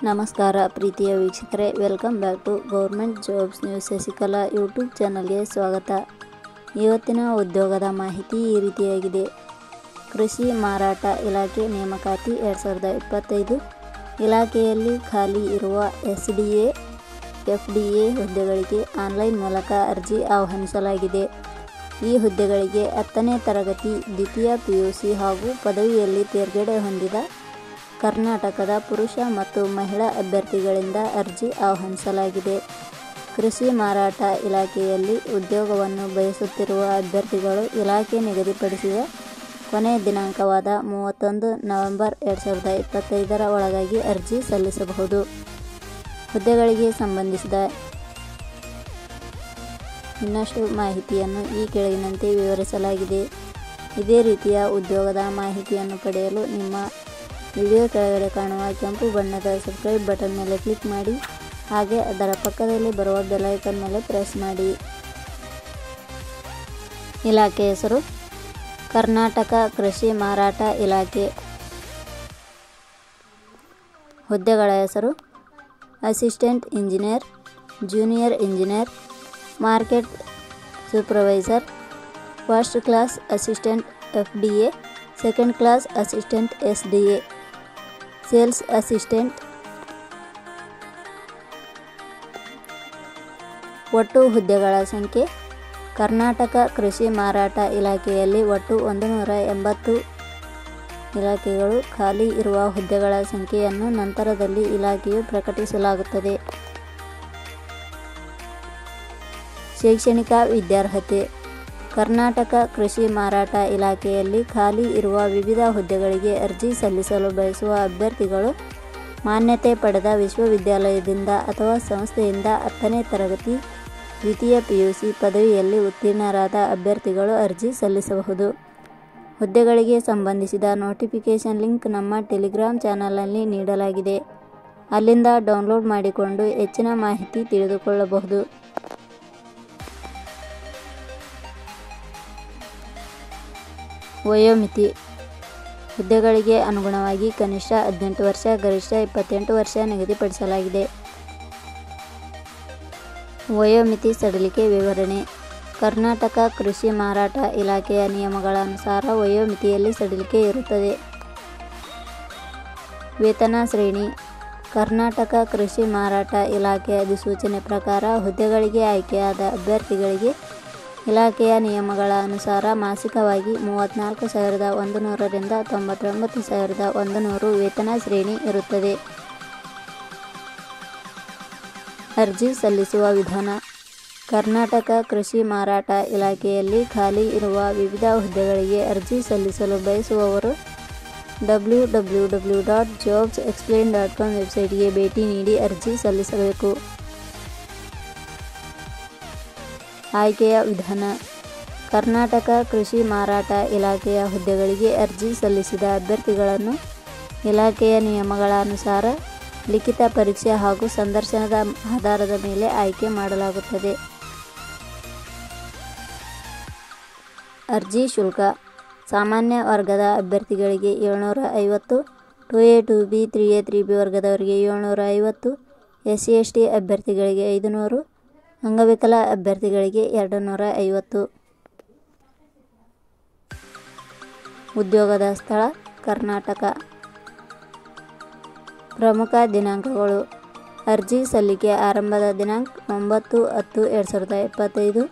ನಮಸ್ಕಾರ ಪ್ರೀತಿಯ ವೀಕ್ಷಕರೇ, welcome back to government jobs news Shashikala YouTube ಚಾನಲ್ಗೆ ಸ್ವಾಗತ. ಇವತ್ತಿನ ಉದ್ಯೋಗದ ಮಾಹಿತಿ ಈ ರೀತಿಯಾಗಿದೆ. ಕೃಷಿ ಮಾರಾಟ ಇಲಾಖೆ ನೇಮಕಾತಿ 2025 ಇಲಾಖೆಯಲ್ಲಿ ಖಾಲಿ ಇರುವ SDA, FDA ಹುದ್ದೆಗಳಿಗೆ ಆನ್ಲೈನ್ ಮೂಲಕ ಅರ್ಜಿ ಆಹ್ವಾನಿಸಲಾಗಿದೆ. ಈ ಹುದ್ದೆಗಳಿಗೆ 10ನೇ ತರಗತಿ, ದ್ವಿತೀಯ PUC ಹಾಗೂ ಪದವಿಯಲ್ಲಿ ತೇರ್ಗಡೆ ಹೊಂದಿದ ಕರ್ನಾಟಕದ ಪುರುಷ ಮತ್ತು ಮಹಿಳಾ ಅಭ್ಯರ್ಥಿಗಳಿಂದ ಅರ್ಜಿ ಆಹ್ವಾನಿಸಲಾಗಿದೆ. ಕೃಷಿ ಮಾರಾಟ ಇಲಾಖೆಯಲ್ಲಿ ಉದ್ಯೋಗವನ್ನು ಬಯಸುತ್ತಿರುವ ಅಭ್ಯರ್ಥಿಗಳು ಇಲಾಖೆ ನಿಗದಿಪಡಿಸಿದ ಕೊನೆಯ ದಿನಾಂಕವಾದ 31 ನವೆಂಬರ್ 2025 ಒಳಗಾಗಿ ಅರ್ಜಿ ಸಲ್ಲಿಸಬಹುದು. ಹುದ್ದೆಗಳಿಗೆ ಸಂಬಂಧಿಸಿದ ಇನ್ನಷ್ಟು ಮಾಹಿತಿಯನ್ನು ಈ ಕೆಳಗಿನಂತೆ ವಿವರಿಸಲಾಗಿದೆ. ಇದೇ ರೀತಿಯ ಉದ್ಯೋಗದ ಮಾಹಿತಿಯನ್ನು ಪಡೆಯಲು ನಿಮ್ಮ ವಿಡಿಯೋ ಕೆಳಗಡೆ ಕಾಣುವ ಕೆಂಪು ಬಣ್ಣದ ಸಬ್ಸ್ಕ್ರೈಬ್ ಬಟನ್ ಮೇಲೆ ಕ್ಲಿಕ್ ಮಾಡಿ, ಹಾಗೆ ಅದರ ಪಕ್ಕದಲ್ಲಿ ಬರುವ ಬೆಲ್ ಐಕಾನ್ ಮೇಲೆ ಪ್ರೆಸ್ ಮಾಡಿ. ಇಲಾಖೆ ಹೆಸರು ಕರ್ನಾಟಕ ಕೃಷಿ ಮಾರಾಟ ಇಲಾಖೆ. ಹುದ್ದೆಗಳ ಹೆಸರು assistant engineer, junior engineer, market supervisor, first class assistant FDA, second class assistant SDA, sales assistant. ಒಟ್ಟು ಹುದ್ದೆಗಳ ಸಂಖ್ಯೆ. ಕರ್ನಾಟಕ ಕೃಷಿ ಮಾರಾಟ ಇಲಾಖೆಯಲ್ಲಿ ಒಟ್ಟು 180 ಇಲಾಖೆಗಳು ಖಾಲಿ ಇರುವ ಹುದ್ದೆಗಳ ಸಂಖ್ಯೆಯನ್ನು ನಂತರದಲ್ಲಿ ಇಲಾಖೆಯು ಪ್ರಕಟಿಸಲಾಗುತ್ತದೆ. ಶೈಕ್ಷಣಿಕ ವಿದ್ಯಾರ್ಹತೆ. ಕರ್ನಾಟಕ ಕೃಷಿ ಮಾರಾಟ ಇಲಾಖೆಯಲ್ಲಿ ಖಾಲಿ ಇರುವ ವಿವಿಧ ಹುದ್ದೆಗಳಿಗೆ ಅರ್ಜಿ ಸಲ್ಲಿಸಲು ಬಯಸುವ ಅಭ್ಯರ್ಥಿಗಳು ಮಾನ್ಯತೆ ಪಡೆದ ವಿಶ್ವವಿದ್ಯಾಲಯದಿಂದ ಅಥವಾ ಸಂಸ್ಥೆಯಿಂದ 10ನೇ ತರಗತಿ, ದ್ವಿತೀಯ PUC ಪದವಿಯಲ್ಲಿ ಉತ್ತೀರ್ಣರಾದ ಅಭ್ಯರ್ಥಿಗಳು ಅರ್ಜಿ ಸಲ್ಲಿಸಬಹುದು. ಹುದ್ದೆಗಳಿಗೆ ಸಂಬಂಧಿಸಿದ ನೋಟಿಫಿಕೇಷನ್ ಲಿಂಕ್ ನಮ್ಮ ಟೆಲಿಗ್ರಾಮ್ ಚಾನಲ್ನಲ್ಲಿ ನೀಡಲಾಗಿದೆ. ಅಲ್ಲಿಂದ ಡೌನ್ಲೋಡ್ ಮಾಡಿಕೊಂಡು ಹೆಚ್ಚಿನ ಮಾಹಿತಿ ತಿಳಿದುಕೊಳ್ಳಬಹುದು. ವಯೋಮಿತಿ. ಹುದ್ದೆಗಳಿಗೆ ಅನುಗುಣವಾಗಿ ಕನಿಷ್ಠ 18 ವರ್ಷ, ಗರಿಷ್ಠ 28 ವರ್ಷ ನಿಗದಿಪಡಿಸಲಾಗಿದೆ. ವಯೋಮಿತಿ ಸಡಿಲಿಕೆ ವಿವರಣೆ. ಕರ್ನಾಟಕ ಕೃಷಿ ಮಾರಾಟ ಇಲಾಖೆಯ ನಿಯಮಗಳ ಅನುಸಾರ ವಯೋಮಿತಿಯಲ್ಲಿ ಸಡಿಲಿಕೆ ಇರುತ್ತದೆ. ವೇತನ ಶ್ರೇಣಿ. ಕರ್ನಾಟಕ ಕೃಷಿ ಮಾರಾಟ ಇಲಾಖೆಯ ಅಧಿಸೂಚನೆ ಪ್ರಕಾರ ಹುದ್ದೆಗಳಿಗೆ ಆಯ್ಕೆಯಾದ ಅಭ್ಯರ್ಥಿಗಳಿಗೆ ಇಲಾಖೆಯ ನಿಯಮಗಳ ಅನುಸಾರ ಮಾಸಿಕವಾಗಿ 34,100 ರಿಂದ 99,100 ವೇತನ ಶ್ರೇಣಿ ಇರುತ್ತದೆ. ಅರ್ಜಿ ಸಲ್ಲಿಸುವ ವಿಧಾನ. ಕರ್ನಾಟಕ ಕೃಷಿ ಮಾರಾಟ ಇಲಾಖೆಯಲ್ಲಿ ಖಾಲಿ ಇರುವ ವಿವಿಧ ಹುದ್ದೆಗಳಿಗೆ ಅರ್ಜಿ ಸಲ್ಲಿಸಲು ಬಯಸುವವರು www.jobsexplain.com ವೆಬ್ಸೈಟ್ಗೆ ಭೇಟಿ ನೀಡಿ ಅರ್ಜಿ ಸಲ್ಲಿಸಬೇಕು. ಆಯ್ಕೆಯ ವಿಧಾನ. ಕರ್ನಾಟಕ ಕೃಷಿ ಮಾರಾಟ ಇಲಾಖೆಯ ಹುದ್ದೆಗಳಿಗೆ ಅರ್ಜಿ ಸಲ್ಲಿಸಿದ ಅಭ್ಯರ್ಥಿಗಳನ್ನು ಇಲಾಖೆಯ ನಿಯಮಗಳ ಅನುಸಾರ ಲಿಖಿತ ಪರೀಕ್ಷೆ ಹಾಗೂ ಸಂದರ್ಶನದ ಆಧಾರದ ಮೇಲೆ ಆಯ್ಕೆ ಮಾಡಲಾಗುತ್ತದೆ. ಅರ್ಜಿ ಶುಲ್ಕ. ಸಾಮಾನ್ಯ ವರ್ಗದ ಅಭ್ಯರ್ಥಿಗಳಿಗೆ 750, 2A 2B 3A 3B ವರ್ಗದವರಿಗೆ 750, SC/ST ಅಭ್ಯರ್ಥಿಗಳಿಗೆ 500, ಅಂಗವಿಕಲ ಅಭ್ಯರ್ಥಿಗಳಿಗೆ 250. ಉದ್ಯೋಗದ ಸ್ಥಳ ಕರ್ನಾಟಕ. ಪ್ರಮುಖ ದಿನಾಂಕಗಳು. ಅರ್ಜಿ ಸಲ್ಲಿಕೆ ಆರಂಭದ ದಿನಾಂಕ 9/10/2025.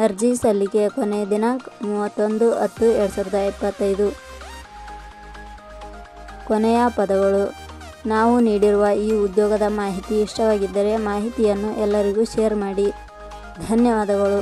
ಅರ್ಜಿ ಸಲ್ಲಿಕೆಯ ಕೊನೆಯ ದಿನಾಂಕ 31/10/2025. ಕೊನೆಯ ಪದಗಳು. ನಾವು ನೀಡಿರುವ ಈ ಉದ್ಯೋಗದ ಮಾಹಿತಿ ಇಷ್ಟವಾಗಿದ್ದರೆ ಮಾಹಿತಿಯನ್ನು ಎಲ್ಲರಿಗೂ ಶೇರ್ ಮಾಡಿ. ಧನ್ಯವಾದಗಳು.